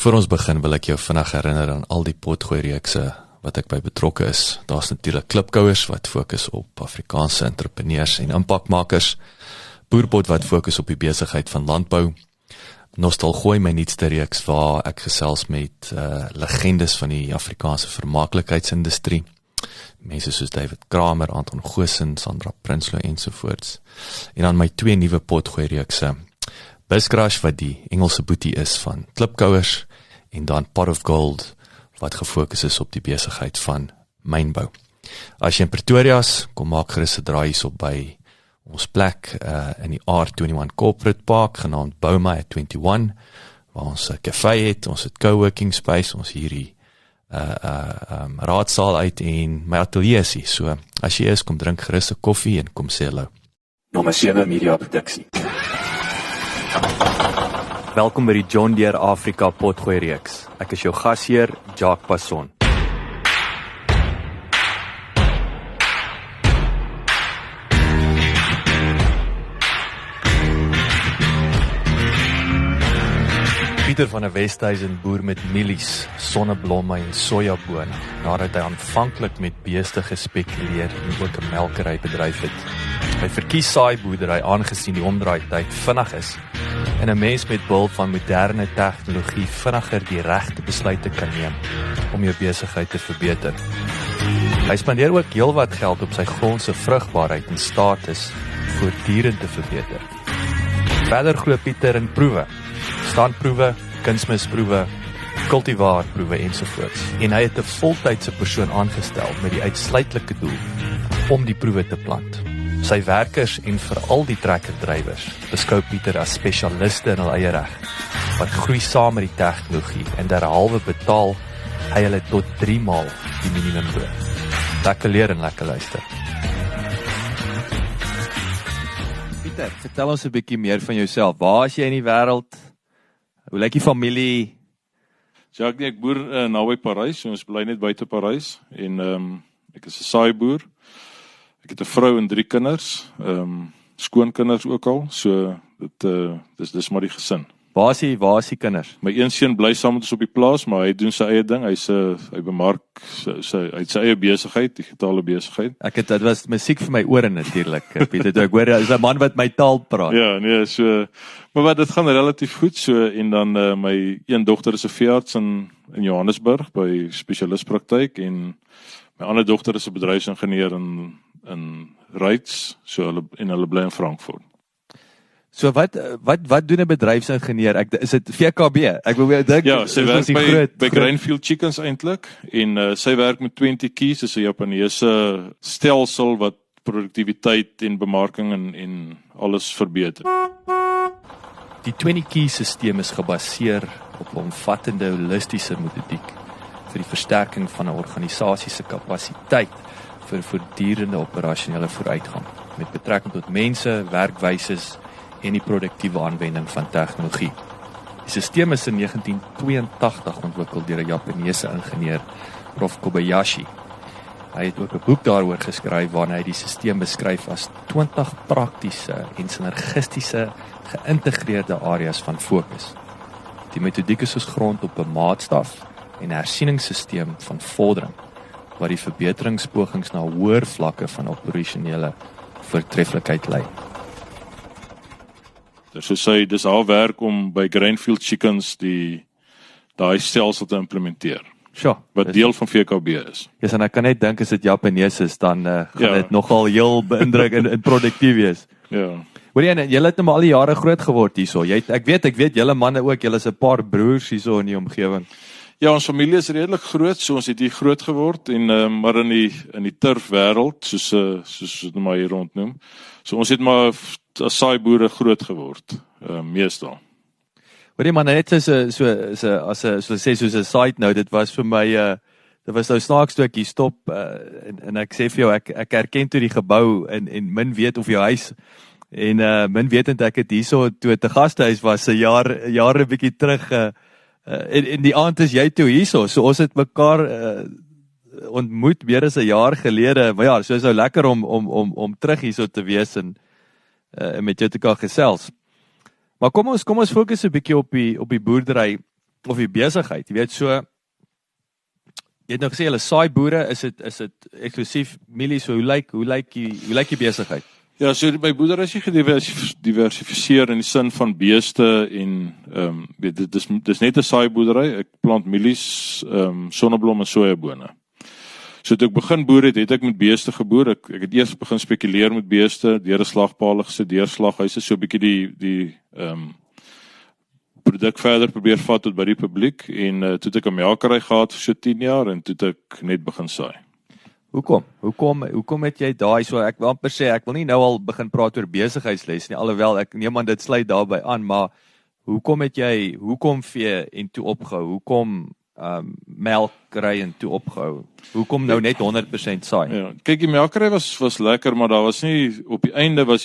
Voor ons begin wil ek jou vinnig herinner aan al die potgooi-reekse wat ek by betrokke is. Daar's natuurlik klipkouers wat fokus op Afrikaanse entrepreneurs en impakmakers, Boerpot wat fokus op die besigheid van landbou, Nostalgooi, my nuutste reeks waar ek gesels met legendes van die Afrikaanse vermaaklikheidsindustrie, mense soos David Kramer, Anton Goosen, Sandra Prinsloo ensovoorts. En dan my 2 nuwe potgooi-reekse, Buscrush wat die Engelse boetie is van klipkouers, en dan Pot of Gold wat gefokus is op die besigheid van mynbou. As jy in Pretoria is, kom maak gerus 'n draai hierop by ons plek in die R21 Corporate Park, genaamd Bouma at 21, waar ons 'n café het, ons het coworking space, ons hierdie raadsaal uit en my atelier is hier. So, as jy is, kom drink gerus 'n koffie en kom sê hallo. Nommer 7 Media Produksie. Welkom by die John Deere Afrika potgooi reeks. Ek is jou gasheer, Jacques Passon. Pieter van der Westhuizen boer met mielies, sonneblomme en sojabone, nadat hy aanvanklik met beeste gespekuleer en ook 'n melkerybedryf het. Hy verkies saaiboerdery aangesien die omdraaityd vinnig is en 'n mens met behulp van moderne tegnologie vinniger die regte besluite kan neem om jou besigheid te verbeter. Hy spandeer ook heelwat geld op sy grond se vrugbaarheid en status voortdurend te verbeter. Verder glo Pieter in proewe, standproewe, kunsmisproewe, kultivaarproewe ensovoorts. En hy het 'n voltydse persoon aangestel met die uitsluitlike doel om die proewe te plant. Sy werkers en veral die trekkerdrywers beskou Pieter as spesialiste in hul eie reg, wat groei saam met die tegnologie en derhalwe betaal hy hulle tot 3 maal die minimumloon. Lekker leer en lekker luister. Pieter, vertel ons 'n bietjie meer van jouself. Waar is jy in die wêreld? Hoe lyk die familie? Jacques, ek boer naby Parys, so ons bly net buite Parys en ek is 'n saaiboer. Ek het 'n vrou en 3 kinders, skoonkinders ook al, so dis maar die gesin. Waar is die kinders? My een seun bly saam met ons op die plaas, maar hy doen sy eie ding. Hy bemark hy het sy eie besigheid, digitale besigheid. Dit was musiek vir my ore natuurlik, Pieter. Ek hoor is 'n man wat my taal praat. Ja, nee, so maar dit gaan relatief goed so en dan my een dogter is 'n veearts in Johannesburg by spesialistpraktyk en my ander dogter is 'n bedryfsingenieur in Reits, so hulle bly in Frankfurt. So wat doen 'n bedryfsingenieur? Is dit VKB? Ek wil dink ja, sy werk by Grainfield Chickens eintlik en sy werk met 20 keys, dis 'n Japaneese stelsel wat produktiwiteit en bemarking en alles verbeter. Die 20 key stelsel is gebaseer op 'n omvattende holistiese metodiek vir die versterking van 'n organisasie se kapasiteit vir voortdurende operasionele vooruitgang met betrekking tot mense, werkwyses en die produktiewe aanwending van tegnologie. Die stelsel is in 1982 ontwikkel deur 'n Japaneese ingenieur, Prof. Kobayashi. Hy het ook 'n boek daaroor geskryf waarin hy die stelsel beskryf as 20 praktiese en sinergistiese geïntegreerde areas van fokus. Die metodiek is grond op 'n maatstaf en hersieningssisteem van vordering, wat die verbeteringspogings na hoër vlakke van operasionele voortreffelikheid lei. So sê dis haar werk om by Grainfield Chickens daai stelsel te implementeer. Sure, wat deel van VKB is. Ja, en ek kan net dink as dit Japanees is, dan gaan dit nogal heel beïndruk en produktief wees. Ja. Hoor jy, julle het nou maar al die jare groot geword hierso. Ek weet julle manne ook, julle is 'n paar broers hierso in die omgewing. Ja, ons familie is redelik groot, so ons het hier groot geword en maar in die turfwêreld, soos dit maar hier rondnoem. So ons het maar as saaiboere groot geword, meestal. Hoor jy man, net soos 'n side note, dit was vir my dit was nou snaaks toe ek hier stop en ek sê vir jou ek herken toe die gebou en min weet of jou huis en min wetend ek het hierso toe te gastehuis was 'n jare bietjie terug en die aand is jy toe hierso, so ons het mekaar ontmoet meer as 'n jaar gelede, maar ja, so is nou lekker om terug hierso te wees en met jou te kan gesels. Maar kom ons fokus 'n bietjie op die boerdery. of die besigheid, jy weet, so jy het nou gesê hulle saai boere, is dit eksklusief mielies, so hoe lyk die besigheid? Ja, so my boerdery is gediversifiseer in die sin van beeste en dis net 'n saaiboerdery. Ek plant mielies, sonneblom en sojabone. So toe ek begin boer het ek met beeste geboer. Ek het eers begin spekuleer met beeste, deur 'n slagpale gesit, deur slaghuise, so 'n bietjie die produk verder probeer vat tot by die publiek en toe het ek 'n melkery gehad vir so 10 jaar en toe het ek net begin saai. Hoekom het jy daai so, ek wil amper sê, ek wil nie nou al begin praat oor besigheidsles nie, alhoewel ek neem aan dit sluit daarbey aan, maar hoekom vee en toe opgehou? Hoekom melkery en toe opgehou? Hoekom nou net 100% saai? Ja, kyk, die melkery was lekker, maar daar was nie, op die einde was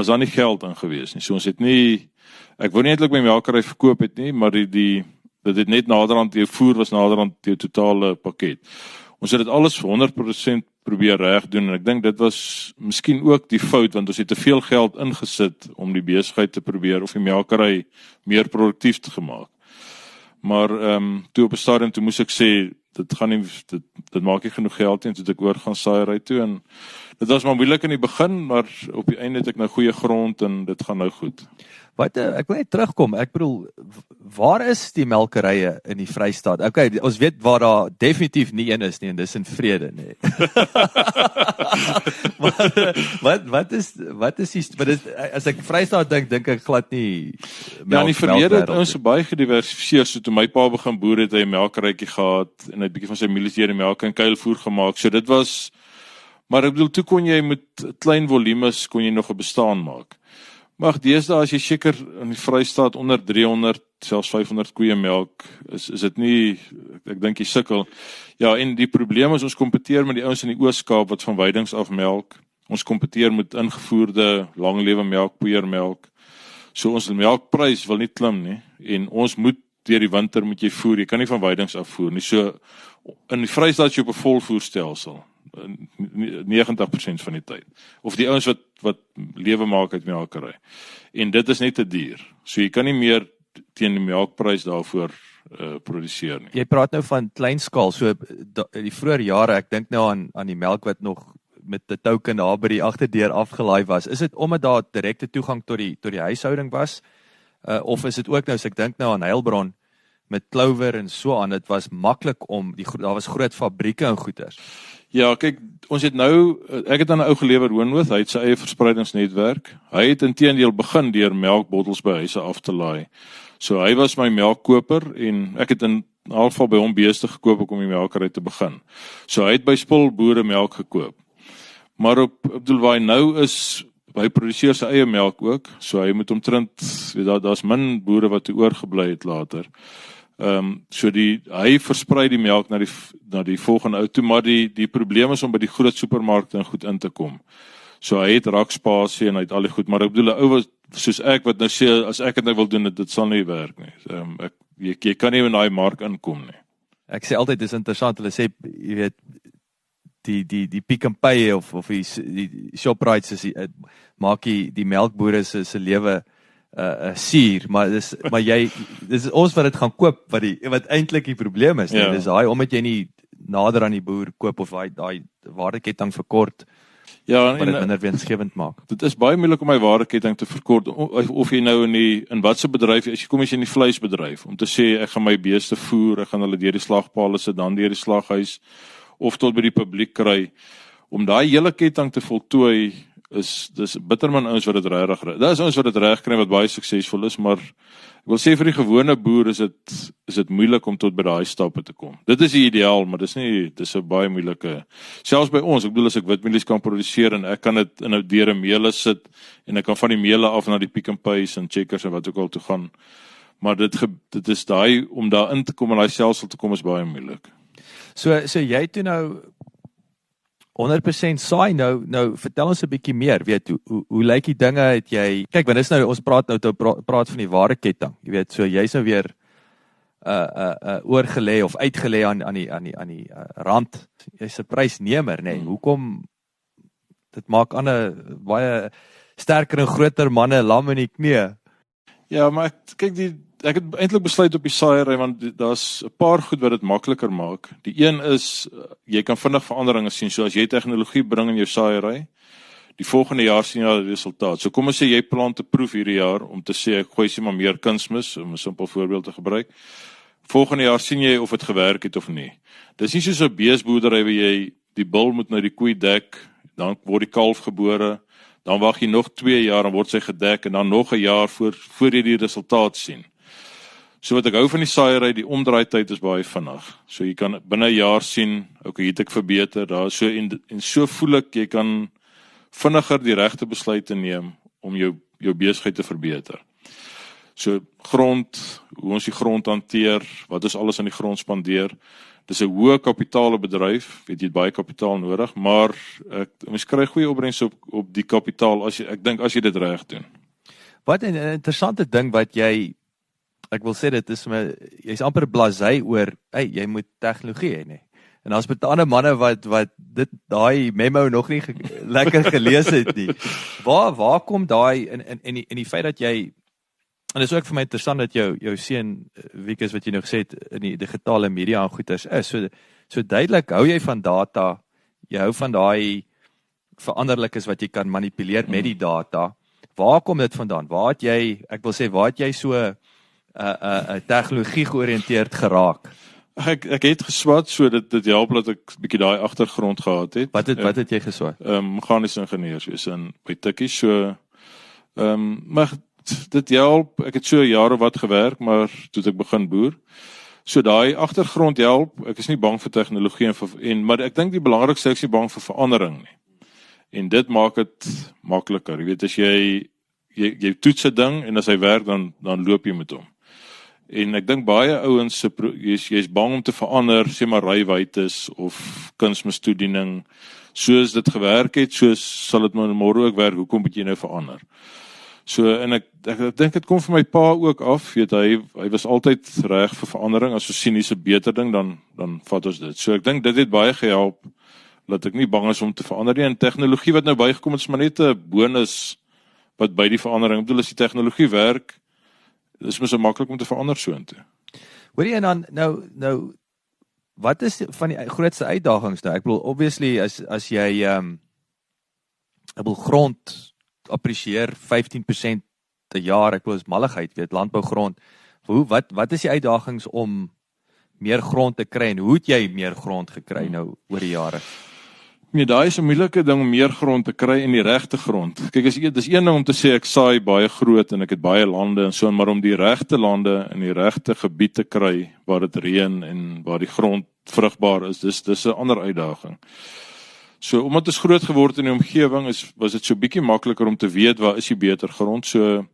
daar nie geld in gewees nie. So ons het nie, ek wou nie eintlik my melkery verkoop het nie, maar dit het net naderhand, die voer was naderhand die totale pakket. Ons het dit alles 100% probeer reg doen en ek dink dit was miskien ook die fout, want ons het te veel geld ingesit om die besigheid te probeer of die melkery meer produktief te gemaak. Maar toe op 'n stadium toe moes ek sê dit maak nie genoeg geld nie, en toe het ek oor gaan saaiery toe en dit was maar moeilik in die begin, maar op die einde het ek nou goeie grond en dit gaan nou goed. Ek wil net terugkom, ek bedoel, waar is die melkerye in die Vrystaat? Okay, ons weet waar daar definitief nie een is nie, en dis in Vrede, nee. Maar wat is as ek Vrystaat dink ek glad nie Ja, in die verlede het ons baie gediversifiseer, so toe my pa begin boer het hy 'n melkerytjie gehad, en hy het 'n bietjie van sy mielies deur die melk en kuilvoer gemaak, so dit was, maar ek bedoel, toe kon jy met klein volumes, kon jy nog 'n bestaan maak. Maar deesdae as jy seker in die Vrystaat onder 300, selfs 500 koeie melk, is dit nie, ek dink jy sukkel. Ja, en die probleem is ons kompeteer met die ouens in die Oos-Kaap wat van weidings af melk. Ons kompeteer met ingevoerde langlewe melk, poeiermelk. So ons melkprys wil nie klim nie en ons moet deur die winter moet jy voer. Jy kan nie van weidings af voer nie. So in die Vrystaat jy op 'n volvoerstelsel. 90% van die tyd. Of die ouens wat lewe maak uit melkery. En dit is net te duur. So jy kan nie meer teen die melkprys daarvoor produseer nie. Jy praat nou van kleinskaal, so die vroeë jare, ek dink nou aan die melk wat nog met 'n touke daar by die agterdeur afgelaai was. Is dit omdat daar direkte toegang tot die huishouding was? Of is dit ook nou, as ek dink nou aan Heilbron met Clover en so aan, dit was maklik daar was groot fabrieke en goeders. Ja, kyk, ons het nou, ek het aan 'n ou gelewer Hoenwood, hy het sy eie verspreidingsnetwerk. Hy het inteendeel begin deur melkbottels by huise af te laai. So hy was my melkkoper en ek het in geval by hom beeste gekoop om die melkery te begin. So hy het by Spul boere melk gekoop. Maar op waar hy nou is, hy produseer sy eie melk ook, so hy moet omtrent, daar's min boere wat toe oorgebly het later. So hy versprei die melk na die volgende ou toe, maar die probleem is om by die groot supermarkte en goed in te kom. So hy het rakspasie en hy het al die goed, maar ek bedoel 'n ou soos ek wat nou sê, as ek dit nou wil doen, dit sal nie werk nie. Jy kan nie in daai mark inkom nie. Ek sê altyd, dis interessant, hulle sê, jy weet, die Pick n Pay of die Shoprites maak die melkboere se lewe suur, maar dis ons wat dit gaan koop wat eintlik die probleem is, ja. Dis daai omdat jy nie nader aan die boer koop of daai waardeketting verkort. Ja, wat dit minder winsgewend maak. Dit is baie moeilik om my waardeketting te verkort, of jy nou in watse bedryf, as jy kom as jy in die vleisbedryf, om te sê ek gaan my beeste voer, ek gaan hulle deur die slagpale sit, dan deur die slaghuis of tot by die publiek kry, om daai hele ketting te voltooi, dis bittermin ouens wat dit regtig. Daar is ouens wat dit reg kry wat baie suksesvol is, maar ek wil sê vir die gewone boer is dit moeilik om tot by daai stappe te kom. Dit is die ideaal, maar dis 'n baie moeilike. Selfs by ons, ek bedoel as ek witmielies kan produseer en ek kan dit in 'n deure meele sit en ek kan van die meele af na die Pick n Pays en Checkers en wat ook al toe gaan. Maar dit is daai om daar in te kom en daai stelsel te kom is baie moeilik. So jy toe nou 100% saai, nou vertel ons 'n bietjie meer, weet hoe lyk die dinge, het jy, kyk, want dis nou, ons praat van die waardeketting, jy weet, so jy's nou weer oorgelê of uitgelê aan die rand, jy's 'n prysnemer, nê, hoekom, dit maak ander baie sterker en groter manne lam in die knie. Ja, maar kyk, ek het eintlik besluit op die saaiery want daar's 'n paar goed wat dit makliker maak. Die een is jy kan vinnig veranderinge sien. So as jy tegnologie bring in jou saaiery, die volgende jaar sien jy die resultaat. So kom ons sê jy plan te proef hierdie jaar om te sê ek gooi sê maar meer kunsmis om 'n simpel voorbeeld te gebruik. Volgende jaar sien jy of dit gewerk het of nie. Dis nie soos 'n beesboerdery waar jy die bul moet nou die koei dek, dan word die kalf gebore, dan wag jy nog 2 jaar en word sy gedek en dan nog 'n jaar voor jy die resultaat sien. So wat ek hou van die saaiery, die omdraaityd is baie vinnig. So jy kan binne 'n jaar sien, okay, het ek verbeter, daar so en so voel ek jy kan vinniger die regte besluite neem om jou besigheid te verbeter. So grond, hoe ons die grond hanteer, wat is alles aan die grond spandeer. Dis 'n hoë kapitaal bedryf, weet jy het baie kapitaal nodig, maar mens kry goeie opbrengs op die kapitaal ek dink as jy dit reg doen. Wat 'n interessante ding wat ek wil sê dit is jy's amper blasé oor, jy moet tegnologie hê, nee. En daar's met ander manne wat daai memo nog nie lekker gelees het nie. Waar kom daai in die feit dat jy, en dit is ook vir my interessant dat jou seun Wikus wat jy nou gesê het in die digitale media aangoeders is. So duidelik hou jy van data, jy hou van daai veranderlikes wat jy kan manipuleer met die data. Waar kom dit vandaan? Waar het jy so tegnologie georiënteerd geraak? Ek het geswat, so dit help dat ek bietjie daai agtergrond gehad het. Wat het jy geswat? Meganiese ingenieur, soos in by Tikkies, so maar dit help. Ek het so jare wat gewerk, maar toe ek begin boer. So daai agtergrond help. Ek is nie bang vir tegnologie maar ek dink die belangrikste is nie bang vir verandering nie. En dit maak dit makliker. Jy weet as jy toets 'n ding en as hy werk dan loop jy met hom. En ek dink baie ouens jy's bang om te verander, sê maar rywytes of kunsmistoediening. Soos dit gewerk het, soos sal dit môre ook werk. Hoekom moet jy nou verander? So en ek dink dit kom vir my pa ook af, weet hy was altyd reg vir verandering. As ons sien hier's 'n beter ding dan vat ons dit. So ek dink dit het baie gehelp dat ek nie bang is om te verander nie. En tegnologie wat nou bygekom het is maar net 'n bonus wat by die verandering. Ek bedoel as die tegnologie werk, dis mos so maklik om te verander so intoe. Hoor jy dan nou wat is van die grootste uitdagings nou? Ek bedoel obviously as jy ek bedoel grond appresieer 15% 'n jaar, ek bedoel is malligheid, weet landbougrond. Wat is die uitdagings om meer grond te kry en hoe het jy meer grond gekry nou oor die jare? Nee, daai is 'n moeilike ding om meer grond te kry en die regte grond. Kyk, dis een ding om te sê ek saai baie groot en ek het baie lande en so, maar om die regte lande in die regte gebied te kry waar dit reën en waar die grond vrugbaar is, dis 'n ander uitdaging. So omdat ons groot geword in die omgewing was dit so bietjie makliker om te weet waar is die beter grond. So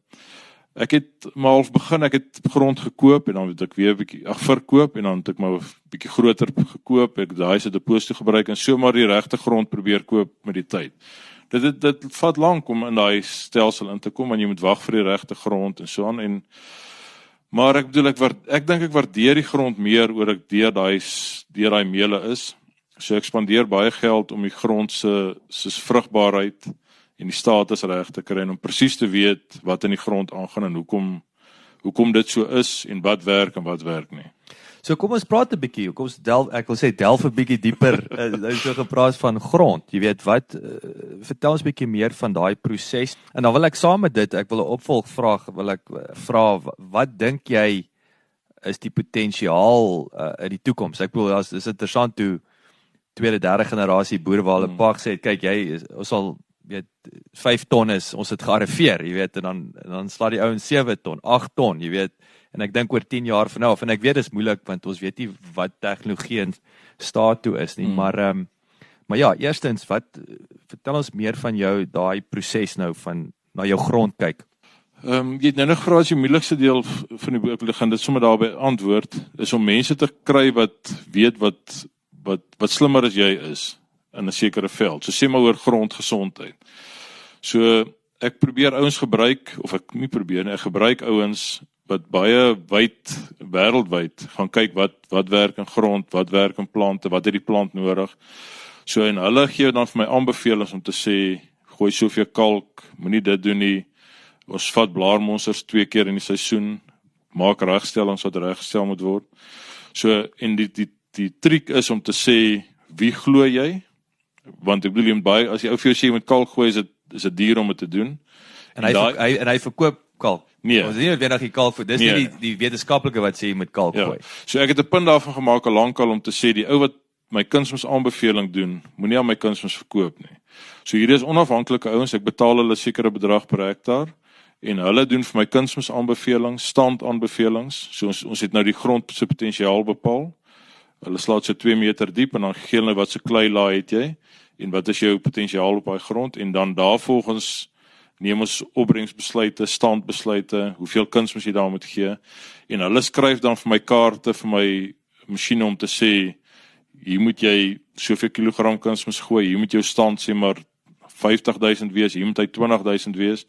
ek het maar half begin, ek het grond gekoop en dan het ek weer bietjie verkoop en dan het ek maar bietjie groter gekoop. Ek daai se deposito gebruik en so maar die regte grond probeer koop met die tyd. Dit vat lank om in daai stelsel in te kom en jy moet wag vir die regte grond en so aan maar ek bedoel ek dink ek waardeer die grond meer oor ek deur daai meele is. So ek spandeer baie geld om die grond se vrugbaarheid en die status reg te kry en om presies te weet wat in die grond aangaan en hoekom dit so is en wat werk en wat werk nie. So kom ons praat 'n bietjie, ek wil sê delf 'n bietjie dieper, so gepraat van grond, jy weet vertel ons 'n bietjie meer van daai proses en dan wil ek saam met dit, ek wil 'n opvolgvraag vra, wat dink jy is die potensiaal in die toekoms? Ek bedoel, is interessant hoe tweede, derde generasie boere waar hulle pa gesê het, kyk ons sal weet 5 ton is, ons het gearriveer, jy weet, en dan slaat die ouens 7 ton, 8 ton, jy weet, en ek dink oor 10 jaar van nou af, en ek weet dis moeilik, want ons weet nie wat tegnologie in staat toe is nie, maar ja, eerstens, vertel ons meer van jou, daai proses nou, van na jou grond kyk. Jy het nou nog gevra as die moeilikste deel van die boek, ek gaan dit sommer daarby antwoord, is om mense te kry wat weet wat slimmer as jy is in 'n sekere veld. So sê maar oor grondgesondheid. So ek probeer ouens gebruik, of ek nie probeer nie, ek gebruik ouens wat baie wêreldwyd gaan kyk wat werk in grond, wat werk in plante, wat het die plant nodig. So en hulle gee dan vir my aanbevelings om te sê, gooi soveel kalk, moenie dit doen nie. Ons vat blaarmonsters 2 keer in die seisoen, maak regstellings wat reggestel moet word. So en die triek is om te sê wie glo jy? Want ek bedoel baie as jy ou vir jou sê jy moet kalk gooi, is dit duur om dit te doen. En hy verkoop kalk. Nee. Ons is nie noodwendig die kalk, dis Nee. nie die wetenskaplike wat sê jy moet kalk gooi. So ek het 'n punt daarvan gemaak al lankal om te sê die ou wat my kunsmis aanbeveling doen, moenie aan my kunsmis verkoop nie. So hierdie is onafhanklike ouens, ek betaal hulle 'n sekere bedrag per hektaar en hulle doen vir my kunsmis aanbevelings, standaanbevelings. So ons het nou die grond se potensiaal bepaal. Hulle slaat so 2 meter diep en dan gee hulle wat se kleilaag het jy en wat is jou potensiaal op daai grond en dan daarvolgens neem ons opbrengsbesluite, standbesluite, hoeveel kunsmis jy daar moet gee en hulle skryf dan vir my kaarte vir my masjiene om te sê hier moet jy soveel kilogram kunsmis gooi, hier moet jou stand sê maar 50.000 wees, hier moet hy 20.000 wees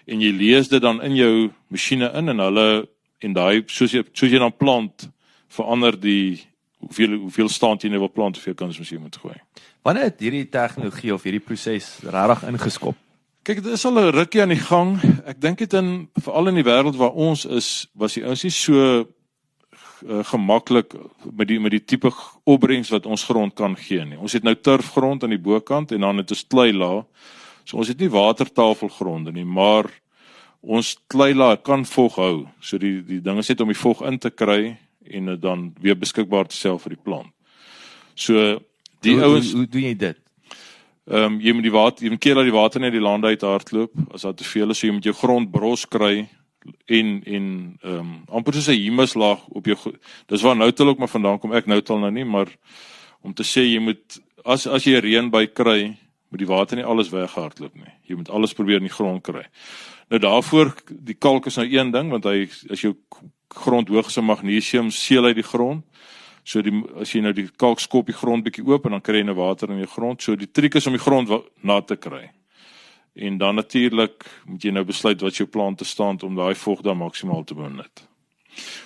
en jy lees dit dan in jou masjiene in en hulle en daai soos jy dan plant verander die hoeveel stand jy nou wil plant, hoeveel kunsmis jy moet gooi. Wanneer het hierdie tegnologie of hierdie proses regtig ingeskop? Kyk, dit is al 'n rukkie aan die gang. Ek dink dit veral in die wêreld waar ons is, was die ouens nie so gemaklik met die tipe opbrengs wat ons grond kan gee nie. Ons het nou turfgrond aan die bokant en dan het ons kleilaag. So ons het nie watertafelgronde nie, maar ons kleilaag kan vog hou. So die ding is net om die vog in te kry en dit dan weer beskikbaar te stel vir die plant. So die ouens, hoe doen jy dit? jy moet keer dat die water net die land uit hardloop as daar te veel is, so jy moet jou grond bros kry en amper soos 'n humuslaag op jou, dis waar nou-tal ook maar vandaan kom, ek nou-tal nou nie, maar om te sê jy moet, as jy 'n reënby kry, moet die water nie alles weghardloop nie, jy moet alles probeer in die grond kry. Nou daarvoor, die kalk is nou een ding, want as jou grond hoog is in magnesium, seël uit die grond, so as jy nou die kalk skop die grond bietjie oop en dan kry jy nou water in die grond, so die triek is om die grond nat te kry. En dan natuurlik moet jy nou besluit wat jou plante staan om daai vog dan maksimaal te benut.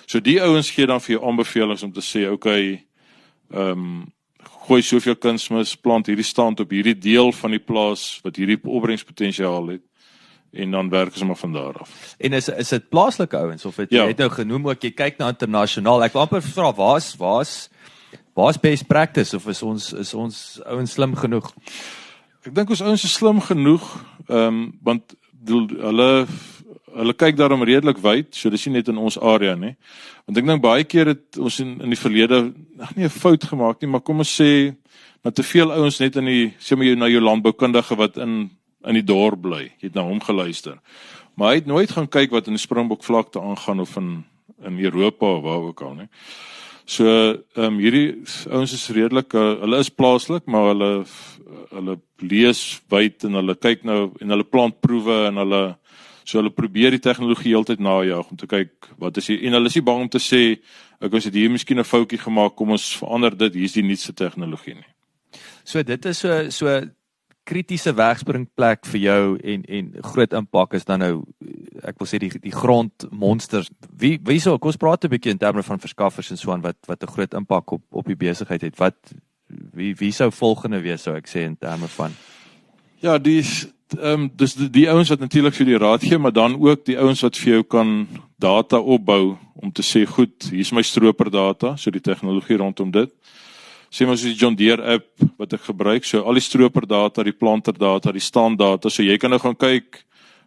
So die ouens gee dan vir jou aanbevelings om te sê, okay, gooi soveel kunsmis, plant hierdie stand op hierdie deel van die plaas wat hierdie opbrengspotensiaal het en dan werk ons maar van daar af. En is dit plaaslike ouens of jy het nou genoem ook jy kyk na internasionaal. Ek wil amper vra waar's best practice of is ons ouens slim genoeg? Ek dink ons ouens is slim genoeg, want hulle kyk daarom redelik wyd, so dis nie net in ons area nie. Want ek dink baie keer het ons in die verlede nie 'n fout gemaak nie, maar kom ons sê dat te veel ouens net na jou landboukundige wat in die dorp bly, jy het na hom geluister. Maar hy het nooit gaan kyk wat in die Springbokvlakte aangaan of in Europa of waar ook al nie. So hierdie ouens is redelik, hulle is plaaslik, maar hulle lees wyd en hulle kyk nou en hulle plant proewe en hulle probeer die tegnologie heeltyd najaag om te kyk wat is hier en hulle is nie bang om te sê ons het hier miskien 'n foutjie gemaak, kom ons verander dit, hier is die nuutste tegnologie nie. So dit is so kritiese wegspringplek vir jou en groot impak is dan nou, ek wil sê die grondmonsters. Wie sou, kom ons praat 'n bietjie in terme van verskaffers en so aan wat 'n groot impak op die besigheid het. Wie sou volgende wees, sou ek sê in terme van? Ja, dis die ouens wat natuurlik vir die raad gee, maar dan ook die ouens wat vir jou kan data opbou om te sê goed, hier is my stroper data, so die tegnologie rondom dit. Sê maar soos die John Deere app wat ek gebruik, so al die stroper data, die planter data, die stand data, so jy kan nou gaan kyk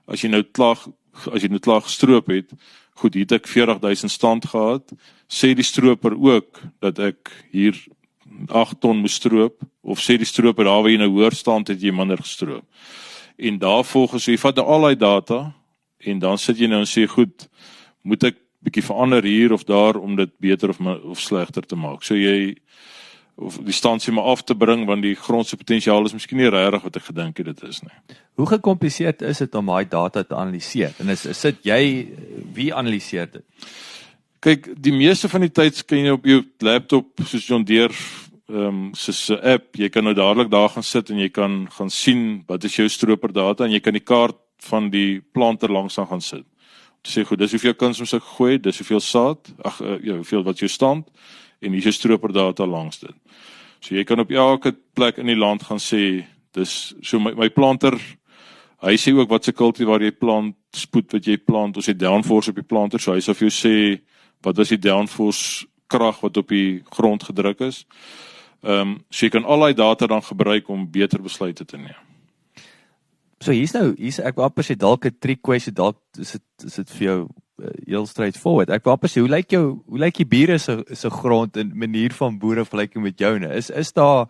as jy nou klaar gestroop het, goed, hier het ek 40.000 stand gehad, sê die stroper ook dat ek hier 8 ton moes stroop, of sê die stroper daar waar jy nou hoër stand het jy minder gestroop. En daarvolgens, so jy vat nou al die data, en dan sit jy nou en sê, goed, moet ek bietjie verander hier of daar, om dit beter of slegter te maak. So of die stand sê maar af te bring, want die grondse potensiaal is miskien nie regtig wat ek gedink het dit is nie. Hoe gecompliseerd is dit om daai data te analiseer? En sit jy, wie analiseer dit? Kyk, die meeste van die tyd kan jy op jou laptop, soos John Deere, soos 'n app, jy kan nou dadelik daar gaan sit en jy kan gaan sien wat is jou stroper data en jy kan die kaart van die planter langs aan gaan sit. Om te sê, goed, dis hoeveel kunsmis ek gooi, dis hoeveel saad, hoeveel wat jou stand, en hier is jou stroper data langs dit. So jy kan op elke plek in die land gaan sê, dis so my planter Hy sê ook wat se kultivar jy plant, spoed wat jy plant, ons het downforce op die planter, so hy sal vir jou sê wat was die downforce krag wat op die grond gedruk is. So jy kan al die data dan gebruik om beter besluite te neem. So hier's ek wou amper sê dalk 'n trick question, dalk is dit vir jou heel straightforward. Ek wou amper sê, hoe lyk die bure se grond en manier van boere vergelyking met joune? Is daar,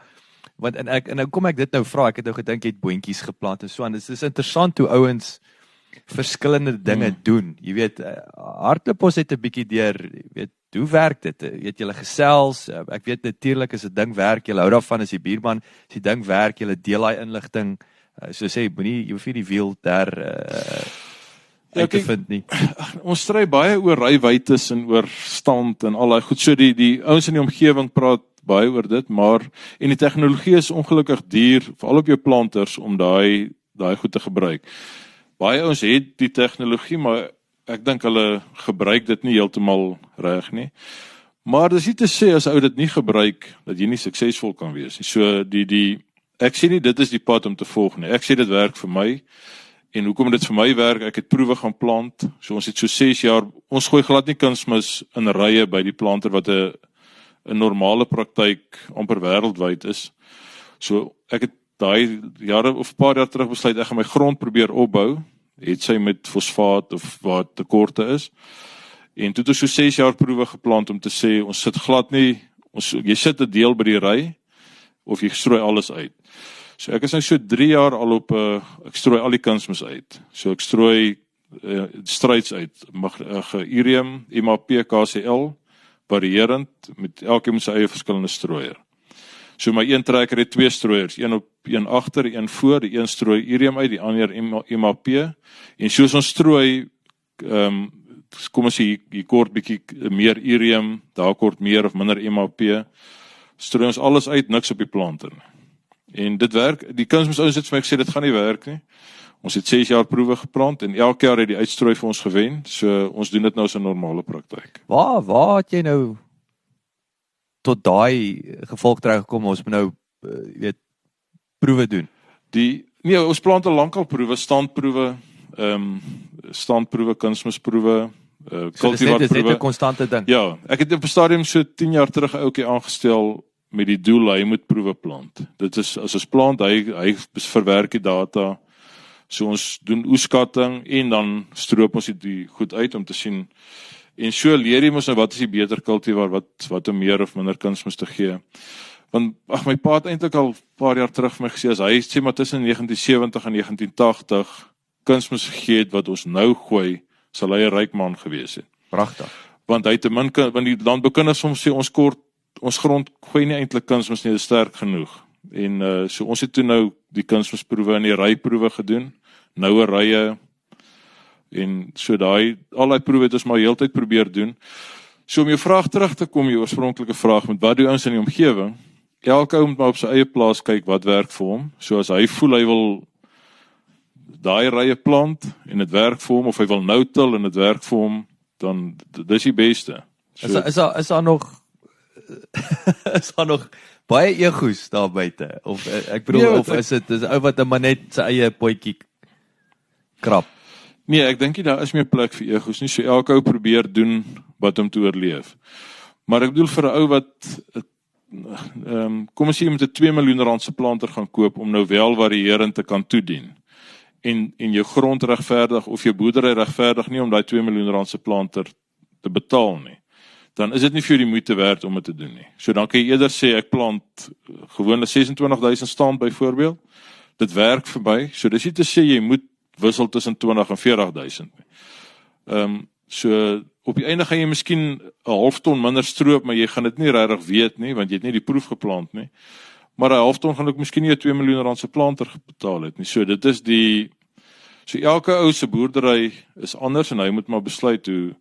want en nou kom ek dit nou vra, ek het nou gedink jy het boontjies geplant en so aan. Dit is interessant hoe ouens verskillende dinge doen. Jy weet, hardloop ons het 'n bietjie deur, jy weet, hoe werk dit? Weet julle gesels? Ek weet natuurlik as 'n ding werk, julle hou daarvan as die buurman, as die ding werk, julle deel daai inligting. So sê, jy hoef nie die wiel daar uit te vind nie. Ons stry baie oor rywytes en oor stand en al daai goed. So die ouens in die omgewing praat baie oor dit, maar en die tegnologie is ongelukkig duur, veral op jou planters, om daai goed te gebruik. Baie ouens het die tegnologie, maar ek dink hulle gebruik dit nie heeltemal reg nie. Maar dis nie te sê as ou dit nie gebruik dat jy nie suksesvol kan wees nie. So ek sê nie dit is die pad om te volg nie. Ek sê dit werk vir my. En hoekom dit vir my werk, ek het proewe gaan plant. So ons het so 6 jaar, ons gooi glad nie kunsmis in rye by die planter wat 'n normale praktyk amper wêreldwyd is. So ek het daai jare of 'n paar jaar terug besluit ek gaan my grond probeer opbou, het sy met fosfaat of wat tekorte is. En toe het ons so 6 jaar proewe geplant om te sê ons sit glad nie, jy sit 'n deel by die ry of jy strooi alles uit. So ek is nou so 3 jaar al op ek strooi al die kunsmis uit. So ek strooi stryds uit, Irium, MAP, KCL, varierend met elkeen met sy eie verskillende strooier. So my een trekker het 2 strooiers, een agter, een voor, die een strooi Irium uit, die ander MAP. En soos ons strooi, kom ons sê hier kort bietjie meer Irium, daar kort meer of minder MAP. Strooi ons alles uit, niks op die planter nie. En dit werk, die kunsmis ouens het vir my gesê, dit gaan nie werk nie. Ons het 6 jaar proewe geplant en elke jaar het die uitstrooi vir ons gewen, so ons doen dit nou as 'n normale praktyk. Waar het jy nou tot daai gevolg teruggekom, ons moet nou, weet, proewe doen? Nee, ons plant al lankal proewe, standproewe, kunsmisproewe, cultivar Dis net proewe. 'n konstante ding. Ja, ek het op 'n stadium so 10 jaar terug 'n ouetjie aangestel met die doel hy moet proewe plant. Dit is as ons plant, hy verwerk die data. So ons doen oeskatting en dan stroop ons die goed uit om te sien. En so leer jy mos nou wat is die beter kultivar, wat om meer of minder kunsmis te gee. Want my pa het eintlik al 'n paar jaar terug vir my gesê as hy sê maar tussen 1970 en 1980 kunsmis gegee het wat ons nou gooi, sal hy 'n ryk man gewees het. Pragtig. Want hy te min want die landboukinders soms sê ons grond gooi nie eintlik kunsmis nie, dit is sterk genoeg. En so ons het toe nou die kunsmisproewe en die ryproewe gedoen, noue rye en so al die proewe het ons maar heeltyd probeer doen. So om jou vraag terug te kom, jou oorspronklike vraag met wat doen ons in die omgewing? Elke ou moet maar op sy eie plaas kyk wat werk vir hom. So as hy voel hy wil daai rye plant en dit werk vir hom of hy wil no-till en dit werk vir hom, dan dis die beste. So, Is daar nog is daar nog baie egos daar buite? Of ek bedoel, Nee, of is dit 'n ou wat maar net sy eie potjie krap? Nee, ek dink nie daar is meer plek vir egos nie. So elke ou probeer doen wat om te oorleef. Maar ek bedoel vir 'n ou wat kom ons sê jy moet 'n 2 miljoen rand se planter gaan koop om nou wel variërend te kan toedien. En jou grond regverdig of jou boerdery regverdig nie om daai 2 miljoen rand se planter te betaal nie. Dan is dit nie vir jou die moeite werd om dit te doen nie. So dan kan jy eerder sê ek plant gewone 26,000 stand byvoorbeeld. Dit werk vir my. So dis nie te sê jy moet wissel tussen 20 en 40,000 nie. So op die einde gaan jy miskien 'n half ton minder stroop, maar jy gaan dit nie regtig weet nie, want jy het nie die proef geplant nie. Maar 'n half ton gaan ook miskien nie 'n 2 miljoen rand se planter betaal het nie. So dit is so elke ou se boerdery is anders en hy moet maar besluit hoe.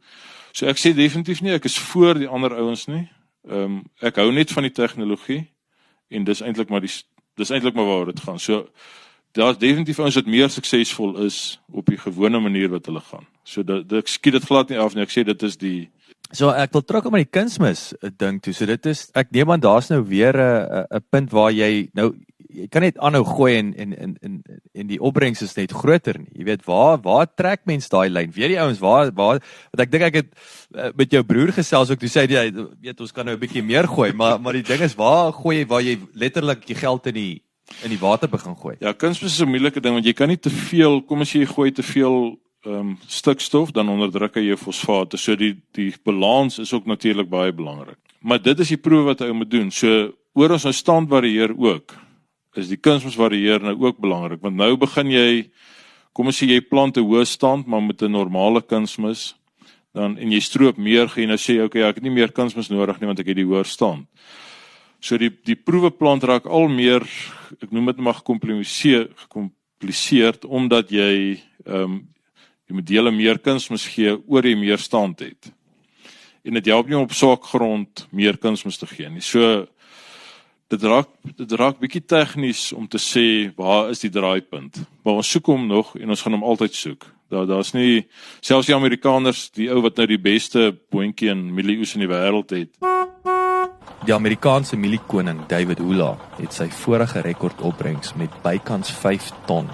So ek sê definitief nie ek is voor die ander ouens nie. Ek hou net van die tegnologie en dis eintlik maar waar dit gaan. So daar's definitief ouens wat meer suksesvol is op die gewone manier wat hulle gaan. So ek skiet dit glad nie af nie. Ek sê dit is So ek wil terugkom aan die kunsmis ding toe. So dit is, ek neem aan daar's nou weer 'n punt waar jy nou jy kan net aanhou gooi en die opbrengs is net groter nie. Jy weet waar trek mens daai lyn? Weet die ouens waar want ek dink ek het met jou broer gesels ook toe sê jy weet ons kan nou 'n bietjie meer gooi, maar die ding is waar jy letterlik die geld in die water begin gooi. Ja, kunsmis is 'n moeilike ding want jy kan nie te veel, kom as jy gooi te veel stikstof, dan onderdruk hy jou fosfate. So die balans is ook natuurlik baie belangrik. Maar dit is die proewe wat hy moet doen. So oor ons nou stand varieer ook, is die kunsmis varieer nou ook belangrik, want nou begin jy, kom as jy plant 'n hoë stand, maar met 'n normale kunsmis, dan en jy stroop meer, gaan jy nou sê, okay, ek het nie meer kunsmis nodig nie, want ek het die hoër stand. So die proeweplant raak al meer, ek noem dit maar gecompliseerd, omdat jy moet dele meer kunsmis gee, oor jy meer stand het. En dit help nie op swak grond meer kunsmis te gee nie. So, dit raak bietjie tegnies om te sê, waar is die draaipunt? Maar ons soek hom nog, en ons gaan hom altyd soek. Daar's nie, selfs die Amerikaners, die ou wat nou die beste boontjie en mielieoes in die wêreld het. Die Amerikaanse mieliekoning David Hula het sy vorige rekordopbrengs met bykans 5 ton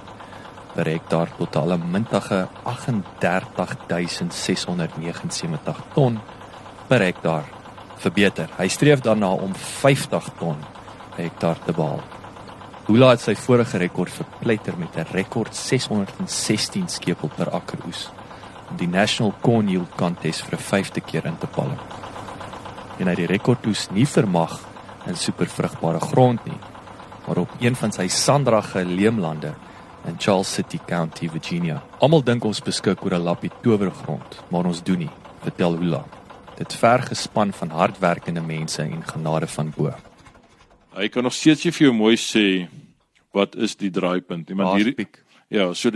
per hektaar tot 'n mintige 38.679 ton per hektaar verbeter. Hy streef daarna om 50 ton per hektaar te behaal. Hula het sy vorige rekord verpletter met 'n rekord 616 skepel per akkeroes om die National Corn Yield Contest vir 'n 5de keer in te palm. En hy die rekordtoes nie vermag in supervrugbare grond nie, maar op een van sy sandrage leemlande in Charles City County, Virginia. Almal dink ons beskik oor 'n lappie towergrond, maar ons doen nie, vertel Hula. Dit verg gespan van hardwerkende mense en genade van bo. Hy kan nog steeds nie vir jou mooi sê, wat is die draaipunt? Ja, so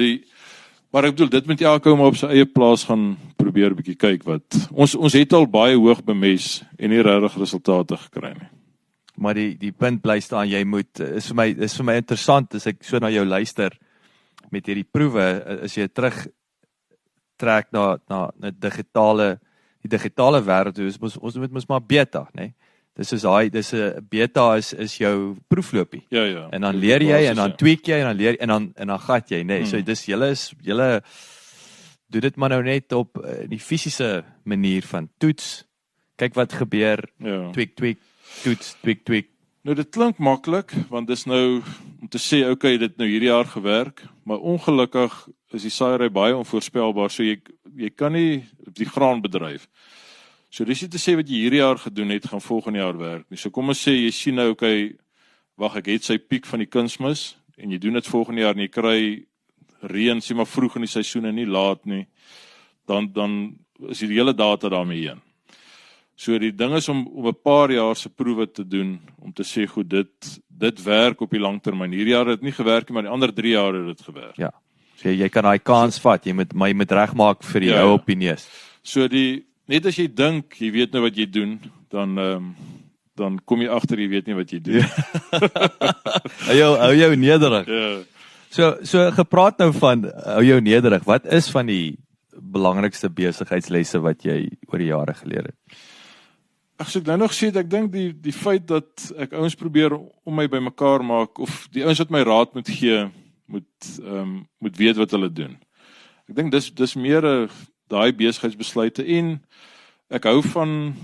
maar ek bedoel, dit moet elke ou maar op sy eie plaas gaan probeer bietjie kyk wat. Ons het al baie hoog bemest en nie regtig resultate gekry nie. Maar die punt bly staan, jy moet, is vir my interessant, as ek so na jou luister, met hierdie proewe, as jy terugtrek na die digitale wêreld, ons moet mos maar beta, né? Dis 'n beta is jou proefloopie. Ja. En dan leer jy en dan tweak jy en dan leer en dan gat jy, né? So dis julle doen dit maar nou net op die fisiese manier van toets. Kyk wat gebeur. Ja. Tweak, toets, tweak. Nou dit klink maklik, want dis nou om te sê, okay, dit nou hierdie jaar gewerk, maar ongelukkig is die saaiery baie onvoorspelbaar, so jy kan nie op die graan bedryf. So dis nie te sê wat jy hierdie jaar gedoen het, gaan volgende jaar werk nie. So kom ons sê, jy sien nou, okay, wag, ek het sy piek van die kunsmis, en jy doen dit volgende jaar, en jy kry reën, sê maar vroeg in die seisoen en nie laat nie, dan is die hele data daarmee heen. So die ding is om 'n paar jaar se proewe te doen, om te sê, goed, dit werk op die langtermyn. Hierdie jaar het dit nie gewerk nie, maar die ander 3 jaar het dit gewerk. Ja, so jy kan daai kans vat, jy moet regmaak vir die ou opinies. So net as jy dink, jy weet nou wat jy doen, dan kom jy agter, jy weet nie wat jy doen. Hou jou nederig. Ja. So gepraat nou van, hou jou nederig, wat is van die belangrikste besigheidslesse wat jy oor die jare geleer het? So ek nou nog sê, ek dink die feit dat ek ouens probeer om my bymekaar maak, of die ouens wat my raad moet gee, moet weet wat hulle doen. Ek dink dis meer daai besigheidsbesluite, en ek hou van,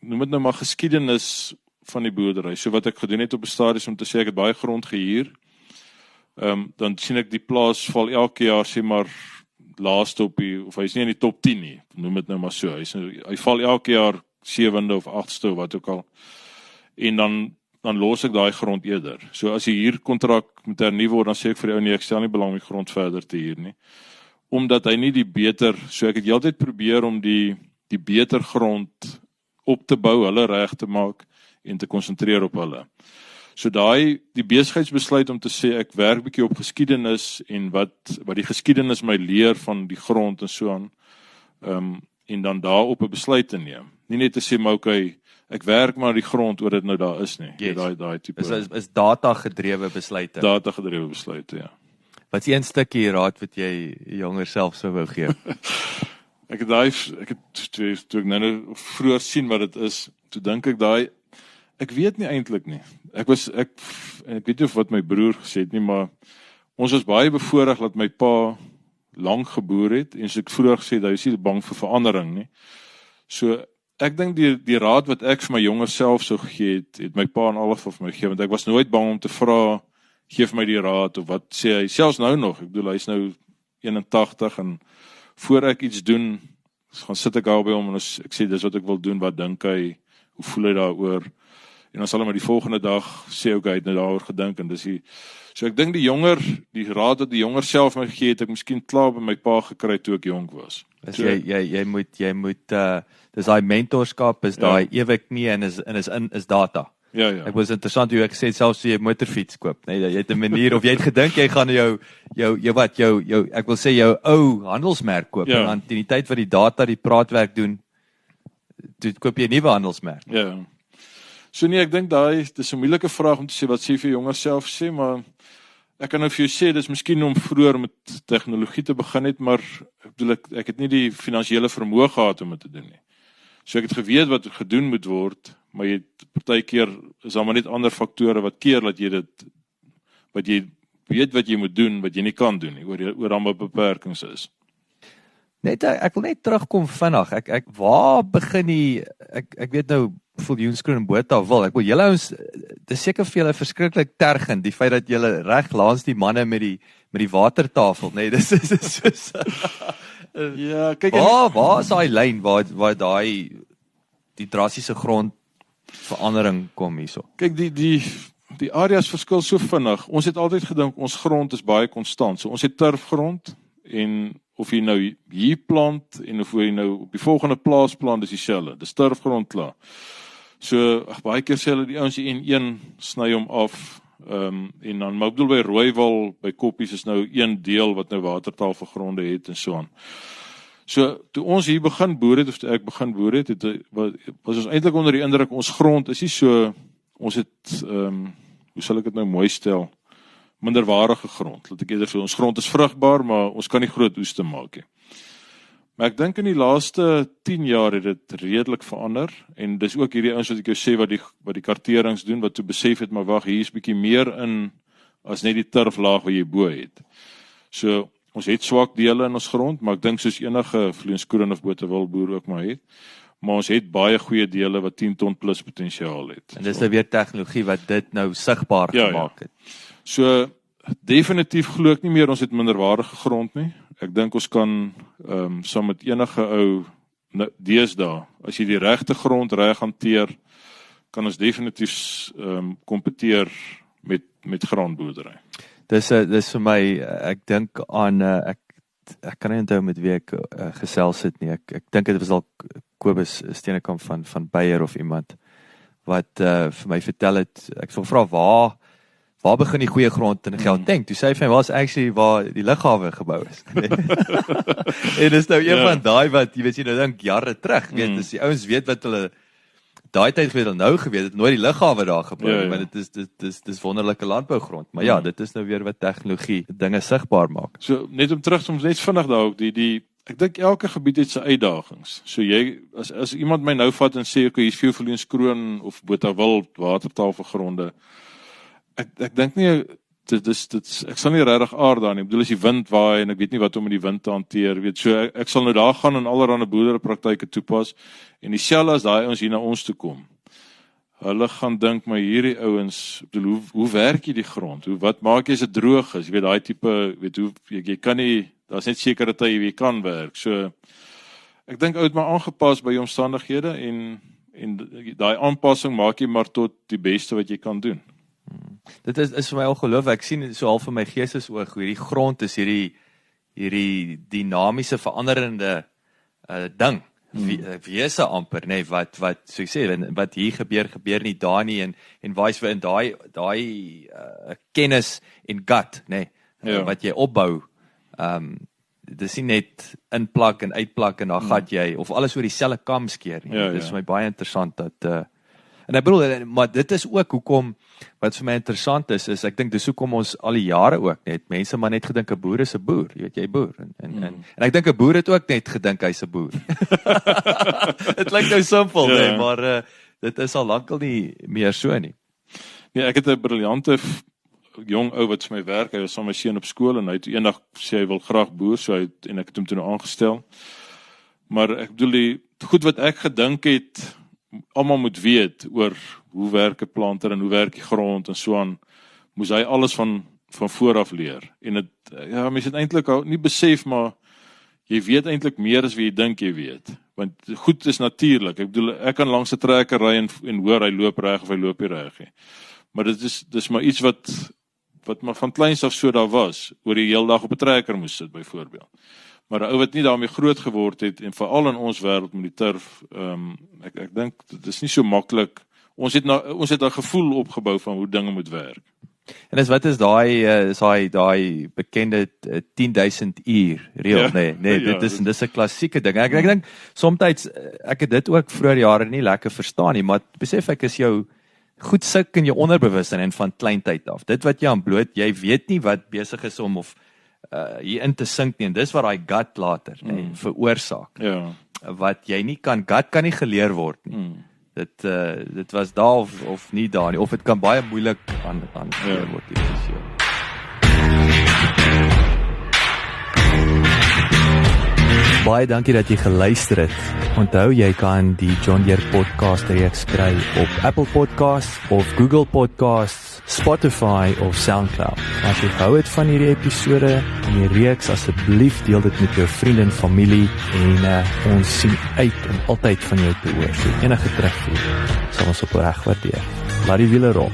noem dit nou maar geskiedenis van die boerdery. So wat ek gedoen het op 'n stadium om te sê, ek het baie grond gehuur, dan sien ek die plaas val elke jaar, sê maar, laaste op of hy is nie in die top 10 nie, noem dit nou maar so, hy val elke jaar 7de of 8ste of wat ook al, en dan los ek daai grond eerder. So as die huurkontrak moet hernu word, dan sê ek vir die ou, nee, ek stel nie belang om die grond verder te huur nie, omdat hy nie so ek het heeltyd probeer om die beter grond op te bou, hulle reg te maak, en te konsentreer op hulle. So die besigheidsbesluit om te sê, ek werk bietjie op geskiedenis, en wat die geskiedenis my leer van die grond en so aan, en dan daarop 'n besluit te neem. Nie net te sê, maar okay, ek werk maar die grond oor dit nou daar is nie. Yes. Daai tipe. Is data-gedrewe besluite. Data-gedrewe besluite, ja. Wat is een stukkie raad wat jy jonger self sou wou gee? Ek het toe ek nou vroeër sien wat dit is, toe dink ek Ek weet nie eintlik nie. Ek weet nie of wat my broer gesê het nie, maar ons was baie bevoorreg dat my pa lank geboer het, en soos ek vroeër gesê het, hy is nie bang vir verandering nie. So, ek dink die raad wat ek vir my jonger self sou gegee het my pa en alles vir my gegee, want ek was nooit bang om te vra, geef my die raad, of wat sê hy, selfs nou nog, ek bedoel, hy is nou 81, en voor ek iets doen, gaan sit ek al by hom, en ek sê, dis wat ek wil doen, wat dink hy, hoe voel hy daaroor, en dan sal hy maar die volgende dag sê, ok, hy het nou daaroor gedink, en dis so ek dink die raad wat die jonger self my gegee het, ek miskien klaar by my pa gekry toe ek jonk was. Dus jy moet dis daai mentorskap, is daai ewig nie, en is data. Ja. Ek was interessant hoe ek gesê het, selfs jy motorfiets koop, nee, jy het 'n manier, of jy het gedink, jy gaan jou ek wil sê jou ou handelsmerk koop, en dan teen die tyd wat die data die praatwerk doen, toe koop jy 'n nuwe handelsmerk. Ja. So nee, ek dink dis 'n moeilike vraag om te sê, wat sê vir jonger self sê, maar ek kan nou vir jou sê, dis miskien om vroeër met tegnologie te begin het, maar ek het nie die finansiële vermoë gehad om dit te doen nie. So ek het geweet wat gedoen moet word, maar partykeer is daar maar net ander faktore wat keer dat jy wat jy weet wat jy moet doen, wat jy nie kan doen nie, oor dan wat beperkings is. Ek wil net terugkom vinnig, waar begin ek weet nou, Viljoenskroon en Botawil, ek wil julle ouens, dis seker vir julle verskriklik tergend, die feit dat julle reg langs die manne met die watertafel, nee, dis soos, ja, kyk, waar is daai lyn, waar die drastiese grondverandering kom hierso? Kyk, die areas verskil so vinnig, ons het altyd gedink, ons grond is baie konstant, so ons het turfgrond, en of jy nou hier plant, en of jy nou op die volgende plaas plant, is dieselfde, dis turfgrond klaar. So, baie keer sê hulle die ouens die N1 sny hom af, en dan, maar ek bedoel by Rooiwal, by Koppies is nou een deel wat nou watertafelgronde het en so aan. So, toe ons hier begin boer het, of toe ek begin boer het, was ons eintlik onder die indruk, ons grond is nie so, ons het, hoe sal ek dit nou mooi stel, minderwaardige grond, laat ek eerder sê, ons grond is vrugbaar, maar ons kan nie groot oeste maak nie. Maar ek dink in die laaste 10 jaar het dit redelik verander, en dis ook hierdie ouens wat ek jou sê, wat die karterings doen, wat toe besef het, maar wag, hier is bietjie meer in, as net die turflaag wat jy bo het. So, ons het swak dele in ons grond, maar ek dink soos enige Viljoenskroon of Botawil boer ook maar het, maar ons het baie goeie dele wat 10 ton plus potensiaal het. En dis nou weer tegnologie wat dit nou sigbaar gemaak het. So, definitief glo ek nie meer ons het minderwaardige grond nie. Ek dink ons kan, saam met enige ou, deesdae, as jy die regte grond reg hanteer, kan ons definitief kompeteer met graanboerdery. Dis vir my, ek dink aan, ek kan nie onthou met wie ek gesels het nie, ek dink dit was al Kobus Steenekamp van Beyer of iemand, wat vir my vertel het, ek sal vra waar begin die goeie grond in Gauteng? Toe sê hy vir my, waar is actually waar die lughawe gebou is. En dis nou een van daai wat, jy weet jy nou dink jare terug, weet, dis die ouens weet wat hulle daai tyd geweet, nou geweet, het nooit die lughawe daar gebou, maar dit is wonderlike landbougrond, maar ja, dit is nou weer wat tegnologie dinge sigbaar maak. So, net om terug, soms net vinnig daar ook, ek dink elke gebied het sy uitdagings, so jy, as iemand my nou vat en sê, okay, hier is veel Viljoenskroon of Botawil watertafelgronde, ek dink nie, ek sal nie regtig aard daar nie, ek bedoel as die wind waai, en ek weet nie wat om met die wind te hanteer, weet, so ek sal nou daar gaan en allerhande boerderpraktyke toepas, en dieselfde as daai ouens hier na ons toe kom, hulle gaan dink, maar hierdie ouens, bedoel, hoe werk jy die grond, wat maak jy as dit droog is, jy weet, daai tipe, weet, jy kan nie, daar is net sekere tye jy kan werk, so, ek dink ou het maar aangepas by die omstandighede, en daai aanpassing maak jy maar tot die beste wat jy kan doen. Dit is vir my ongelooflik, ek sien so half vir my geestesoog, hoe hierdie grond is hierdie dinamiese veranderende ding, wese amper, nee, wat so ek sê, wat hier gebeur nie daar nie, en waar is in daai kennis en gut, nee, wat jy opbou, dit is nie net inplak en uitplak en dan gat jy, of alles oor dieselfde kam skeer nie, dit is vir my baie interessant dat, en ek bedoel, maar dit is ook hoekom, wat vir my interessant is ek dink dis hoekom ons al die jare ook net, mense maar net gedink 'n boer is 'n boer, jy weet jy boer, en ek dink 'n boer het ook net gedink hy's 'n boer. Dit klink nou simpel, nee, maar dit is al lankal nie meer so nie. Nee, ek het 'n briljante jong ou wat vir my werk, hy was saam met my seun op skool en hy het eendag sê hy wil graag boer, en ek het hom toe nou aangestel. Maar ek bedoel die goed wat ek gedink het, almal moet weet oor hoe werk 'n planter en hoe werk die grond en so aan, moes hy alles van vooraf leer. En dit mense het eintlik nie besef, maar jy weet eintlik meer as wie jy dink jy weet. Want goed is natuurlik. Ek bedoel ek kan langs 'n trekker ry en hoor hy loop reg of hy loop nie reg nie. Maar dis maar iets wat maar van kleins af so daar was, oor die hele dag op 'n trekker moes sit byvoorbeeld. Maar 'n ou wat nie daarmee groot geword het en veral in ons wêreld met die turf, ek dink dit is nie so maklik. Ons het 'n gevoel opgebou van hoe dinge moet werk. En wat is daai bekende 10.000 uur reël, nee, dis 'n klassieke ding. Ek dink soms ek het dit ook vroeër jare nie lekker verstaan nie, maar besef ek is jou goed suk in jou onderbewussin en van kleintyd af. Dit wat jy aan bloot, jy weet nie wat besig is om of hier in te sink nie, en dis wat daai gut later veroorsaak. Ja. Wat jy nie gut kan nie geleer word nie. Dit was daar of nie daar nie, of dit kan baie moeilik aan geleer word. Baie dankie dat jy geluister het. Onthou jy kan die John Deere podcast reeks kry op Apple Podcasts of Google Podcasts, Spotify of SoundCloud. As jy gehou het van hierdie episode en die reeks, asseblief deel dit met jou vriende en familie en ons sien uit om altyd van jou te hoor. So enige terugvoer sal ons op reg waardeer. Laat die wiele rol.